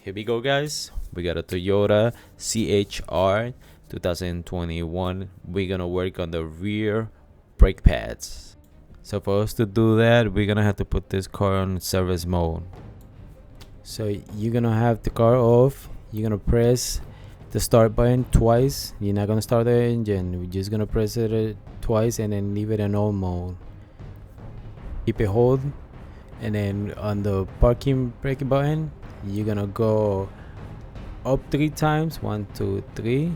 Here we go, guys. We got a Toyota CHR 2021. We're gonna work on the rear brake pads. So for us to do that, we're gonna have to put this car on service mode. So you're gonna have the car off. You're gonna press the start button twice. You're not gonna start the engine. We're just gonna press it twice and then leave it in on mode. Keep it hold, and then on the parking brake button, you're gonna go up 3 times, 1 2 3,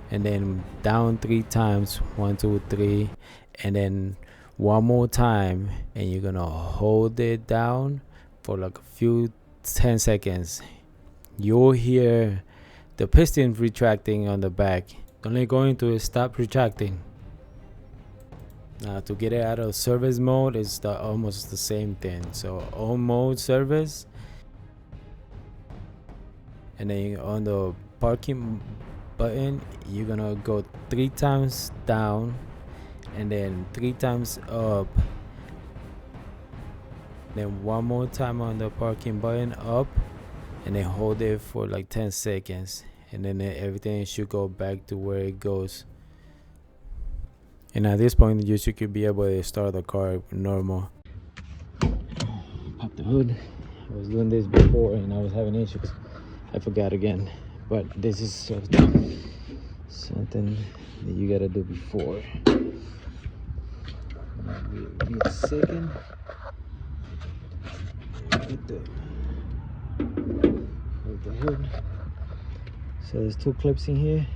and then down 3 times, 1 2 3, and then one more time, and you're gonna hold it down for like a few 10 seconds. You'll hear the piston retracting on the back. Only going to stop retracting. Now to get it out of service mode is almost the same thing. So on mode service, and then on the parking button, you're gonna go 3 times down and then 3 times up, then one more time on the parking button up, and then hold it for like 10 seconds, and then everything should go back to where it goes. And at this point, you should be able to start the car normal. Pop the hood. I was doing this before and I was having issues. I forgot again, but this is something that you gotta do before. Give it a second. Get the hood. So there's 2 clips in here.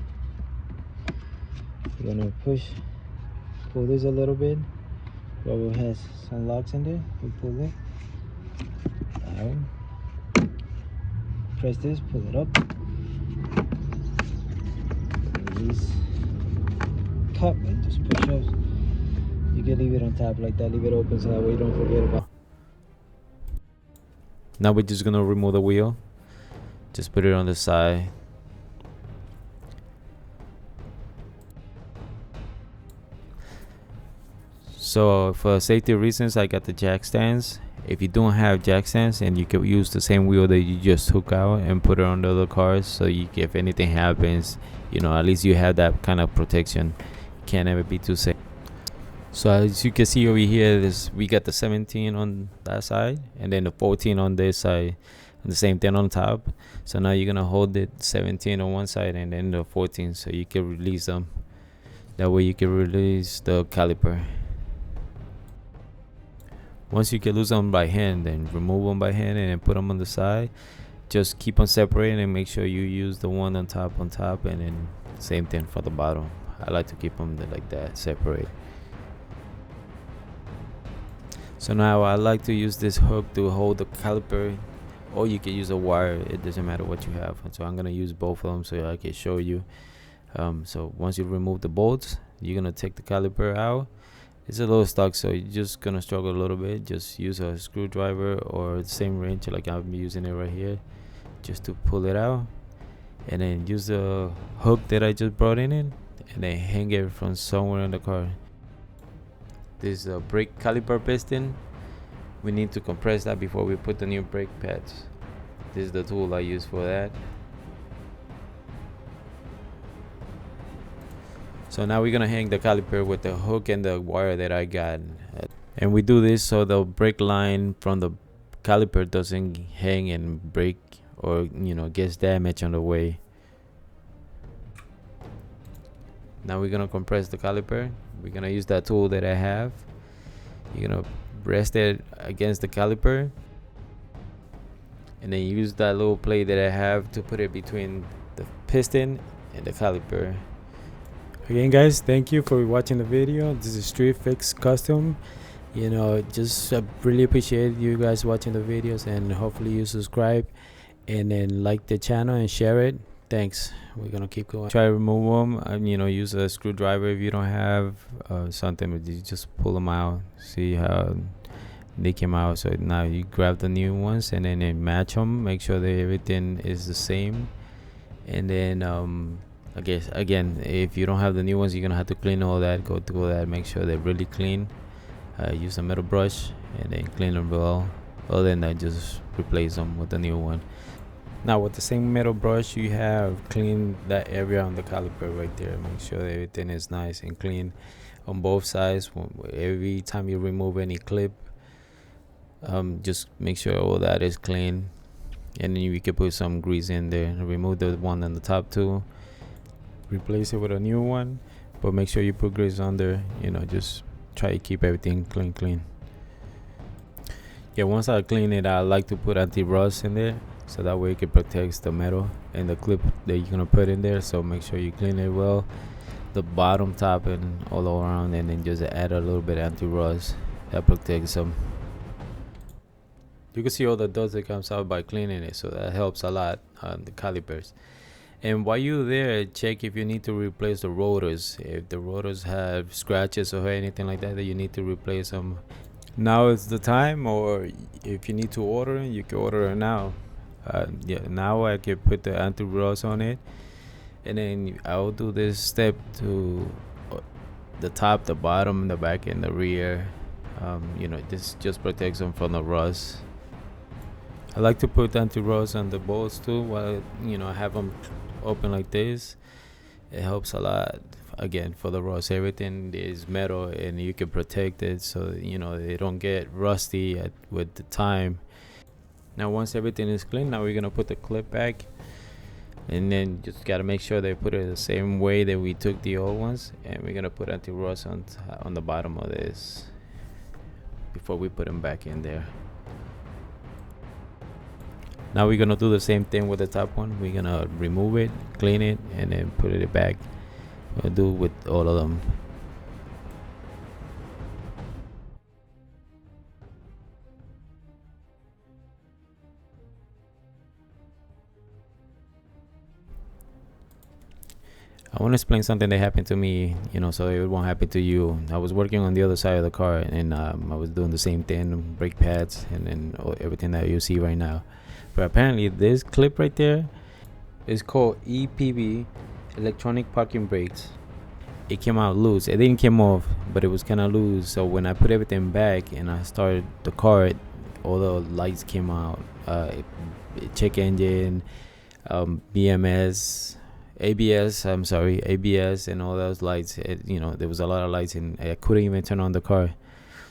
You're gonna pull this a little bit. Whoever has some locks in there, you pull it out. Press this, pull it up. Release cup and just push up. You can leave it on top like that, leave it open so that way you don't forget about. Now we're just gonna remove the wheel. Just put it on the side. So for safety reasons, I got the jack stands. If you don't have jack stands, and you can use the same wheel that you just took out and put it on the other cars, so if anything happens, at least you have that kind of protection. Can't ever be too safe. So as you can see over here, we got the 17 on that side and then the 14 on this side, and the same thing on top. So now you're gonna hold it 17 on one side and then the 14, so you can release them. That way you can release the caliper. Once you can lose them by hand, then remove them by hand and then put them on the side. Just keep on separating and make sure you use the one on top, and then same thing for the bottom. I like to keep them like that, separate. So now I like to use this hook to hold the caliper, or you can use a wire. It doesn't matter what you have. So I'm gonna use both of them so I can show you. So once you remove the bolts, you're gonna take the caliper out. It's a little stuck, so you're just gonna struggle a little bit. Just use a screwdriver or the same wrench like I'm using it right here, just to pull it out, and then use the hook that I just brought in, and then hang it from somewhere in the car. This is a brake caliper piston. We need to compress that before we put the new brake pads. This is the tool I use for that. So now we're gonna hang the caliper with the hook and the wire that I got, and we do this so the brake line from the caliper doesn't hang and break, or gets damaged on the way. Now we're gonna compress the caliper. We're gonna use that tool that I have. You're gonna rest it against the caliper, and then use that little plate that I have to put it between the piston and the caliper. Again, guys, thank you for watching the video. This is Street Fix Custom. Just really appreciate you guys watching the videos, and hopefully you subscribe and then like the channel and share it. Thanks. We're gonna keep going. Try to remove them. Use a screwdriver if you don't have something. You just pull them out. See how they came out. So now you grab the new ones and then match them. Make sure that everything is the same. And then I guess again, if you don't have the new ones, you're gonna have to clean all that. Go through all that. Make sure they're really clean. Use a metal brush and then clean them well. Other than that, just replace them with a new one. Now with the same metal brush you have, clean that area on the caliper right there. Make sure that everything is nice and clean on both sides. Every time you remove any clip, just make sure all that is clean, and then you can put some grease in there. Remove the one on the top too, replace it with a new one, but make sure you put grease on there. Just try to keep everything clean. Yeah, once I clean it, I like to put anti-rust in there, so that way it protects the metal and the clip that you're gonna put in there. So make sure you clean it well, the bottom, top, and all around, and then just add a little bit of anti-rust that protects them. You can see all the dust that comes out by cleaning it, so that helps a lot on the calipers. And while you're there, check if you need to replace the rotors. If the rotors have scratches or anything like that you need to replace them, now is the time. Or if you need to order it, you can order it now. Now I can put the anti-rust on it, and then I'll do this step to the top, the bottom, the back, and the rear. This just protects them from the rust. I like to put anti-rust on the bolts too while I have them open like this. It helps a lot, again, for the rust. Everything is metal and you can protect it, so they don't get rusty with the time. Now once everything is clean, now we're gonna put the clip back, and then just gotta make sure they put it the same way that we took the old ones, and we're gonna put anti-rust on the bottom of this before we put them back in there. Now we're gonna do the same thing with the top one. We're gonna remove it, clean it, and then put it back. We'll do with all of them. I want to explain something that happened to me, so it won't happen to you. I was working on the other side of the car, and I was doing the same thing, brake pads, and then everything that you see right now. But apparently this clip right there is called EPB, electronic parking brakes. It came out loose. It didn't come off, but it was kind of loose. So when I put everything back and I started the car, all the lights came out. Check engine, BMS, ABS, and all those lights. There was a lot of lights, and I couldn't even turn on the car.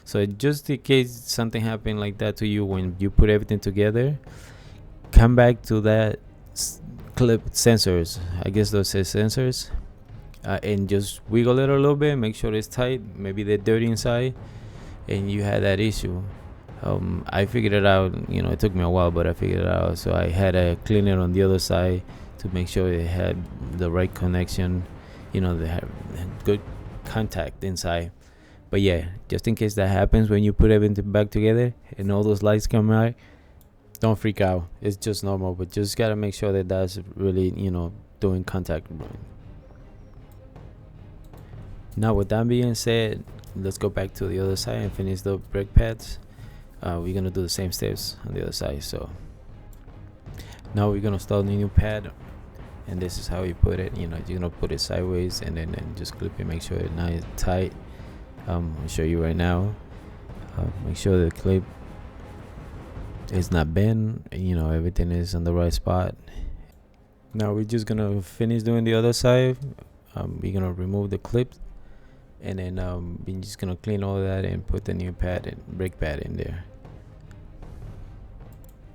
So just in case something happened like that to you when you put everything together, come back to that clip sensors. I guess those are sensors. And just wiggle it a little bit, make sure it's tight. Maybe they're dirty inside and you had that issue. I figured it out. It took me a while, but I figured it out. So I had to clean it on the other side to make sure it had the right connection, they had good contact inside. But yeah, just in case that happens when you put everything back together and all those lights come out, don't freak out. It's just normal, but just gotta make sure that that's really doing contact. Now with that being said, let's go back to the other side and finish the brake pads. We're gonna do the same steps on the other side. So now we're gonna start the new pad, and this is how you put it. You're gonna put it sideways and then just clip it, make sure it's nice tight. I'll show you right now. Make sure the clip is not bent, everything is on the right spot. Now we're just gonna finish doing the other side. We're gonna remove the clip, and then we're just gonna clean all that and put the new pad and brake pad in there.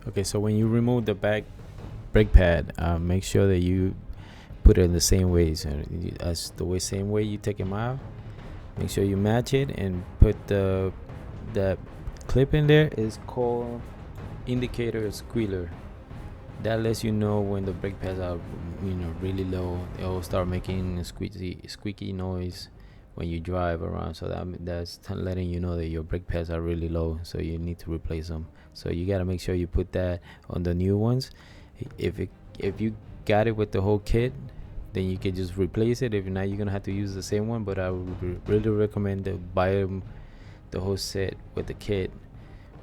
Okay, so when you remove the back brake pad, make sure that you put it in the same way, as the same way you take them out. Make sure you match it and put the clip in there. Is called indicator squealer. That lets you know when the brake pads are really low. They will start making a squeaky noise when you drive around. So that's letting you know that your brake pads are really low, so you need to replace them. So you got to make sure you put that on the new ones. If you got it with the whole kit, then you can just replace it. If not, you're gonna have to use the same one, but I would really recommend to buy them the whole set with the kit,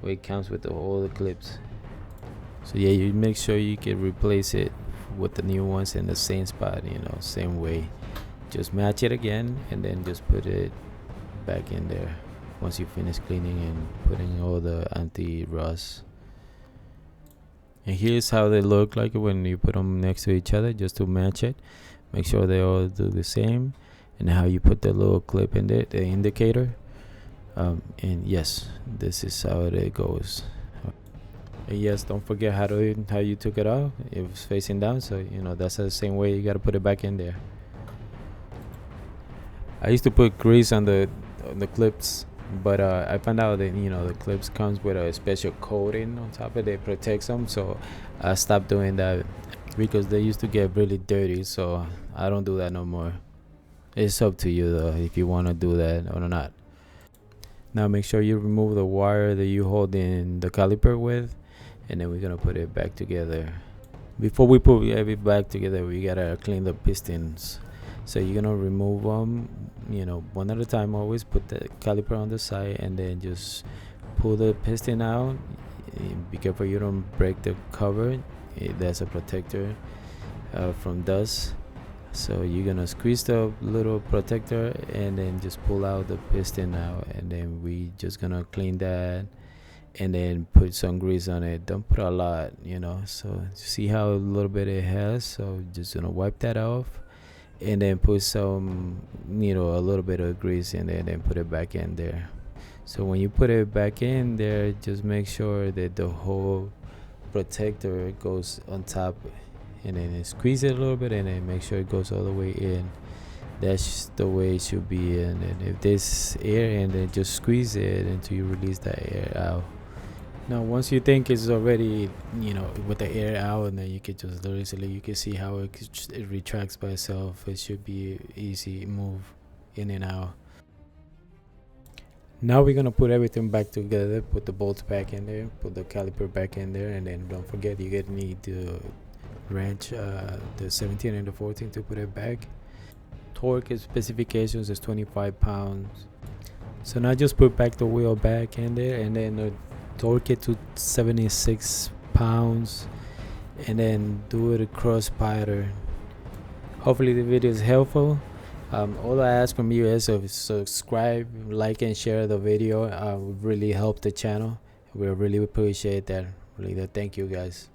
where it comes with all the clips. So yeah, you make sure you can replace it with the new ones in the same spot, same way. Just match it again and then just put it back in there once you finish cleaning and putting all the anti-rust. And here's how they look like when you put them next to each other, just to match it. Make sure they all do the same. And how you put the little clip in there, the indicator. And yes, this is how it goes. And yes, don't forget how you took it out. It was facing down, so that's the same way you gotta put it back in there. I used to put grease on the clips, but I found out that the clips comes with a special coating on top of it that protects them. So I stopped doing that because they used to get really dirty. So I don't do that no more. It's up to you though if you want to do that or not. Now make sure you remove the wire that you hold in the caliper with, and then we're gonna put it back together. Before we put it back together, we gotta clean the pistons. So you're gonna remove them, one at a time. Always put the caliper on the side, and then just pull the piston out. Be careful you don't break the cover. That's a protector from dust. So you're gonna squeeze the little protector and then just pull out the piston out, and then we just gonna clean that and then put some grease on it. Don't put a lot, so see how a little bit it has. So just gonna wipe that off and then put some a little bit of grease in there and then put it back in there. So when you put it back in there, just make sure that the whole protector goes on top, and then squeeze it a little bit and then make sure it goes all the way in. That's the way it should be. And then if there's air in, then just squeeze it until you release that air out. Now once you think it's already with the air out, and then you can just literally, you can see how it retracts by itself. It should be easy move in and out. Now we're gonna put everything back together, put the bolts back in there, put the caliper back in there, and then don't forget you're gonna need to wrench the 17 and the 14 to put it back. Torque specifications is 25 pounds. So now just put back the wheel back in there, and then torque it to 76 pounds, and then do it across pattern. Hopefully the video is helpful. All I ask from you is to subscribe, like, and share the video. Would really help the channel. We really appreciate that. Really, thank you guys.